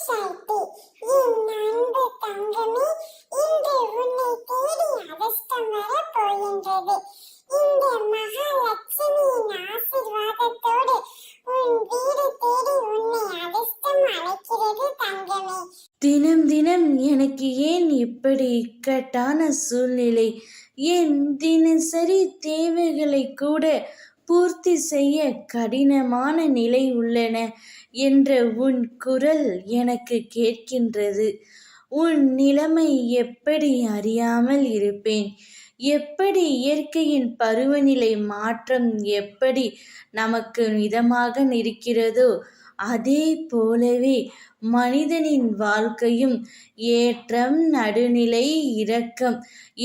சக்தி என் அன்பு தங்கமே, இன்று உன்னை தேடி அதிர்ஷ்டம் வர போகின்றது. இந்த மகாலட்சுமியின் ஆசீர்வாதத்தோடு உன் வீடு தேடி உன்னை அதிர்ஷ்டம் அழைக்கிறது தங்கமே. தினம் தினம் எனக்கு ஏன் இப்படி இக்கட்டான சூழ்நிலை? என் தினசரி தேவைகளை கூட பூர்த்தி செய்ய கடினமான நிலை உள்ளன என்ற உன் குரல் எனக்கு கேட்கின்றது. உன் நிலைமை எப்படி அறியாமல் இருப்பேன்? எப்படி இயற்கையின் பருவநிலை மாற்றம் எப்படி நமக்கு இதமாக இருக்கிறதோ அதே போலவே மனிதனின் வாழ்க்கையும் ஏற்றம், நடுநிலை, இரக்கம்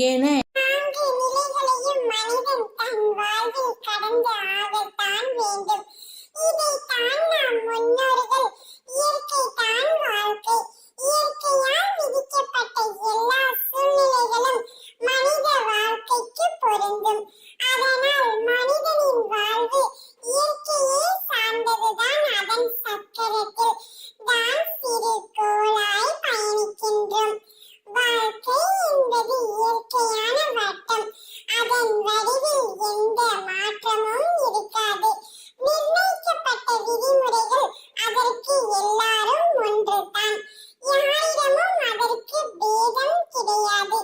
என நான்கு நிலைகளையும் மனிதன் தன் வாழ்வில் கடந்து ஆகத்தான் வேண்டும். இதைத்தான் நம் முன்னோர்கள் இயற்கை தான் வாழ்க்கை, இயற்கையால் விதிக்கப்பட்ட எல்லா சூழ்நிலைகளும் மனித வாழ்க்கைக்கு பொருந்தும். அதனால் மனிதனின் வாழ்வு இயற்கையே சார்ந்ததுதான். அதன் சக்கரத்தில் தான் சிறு கோளாய் பயணிக்கின்றோம். வாழ்க்கை என்பது இயற்கையான வட்டம். அதன் வடிவில் எந்த மாற்றமும் இருக்காது. நிர்ணயிக்கப்பட்ட விதிமுறைகள், அதற்கு எல்லாரும் ஒன்றுதான். யாரிடமும் அதற்கு பேதம் கிடையாது.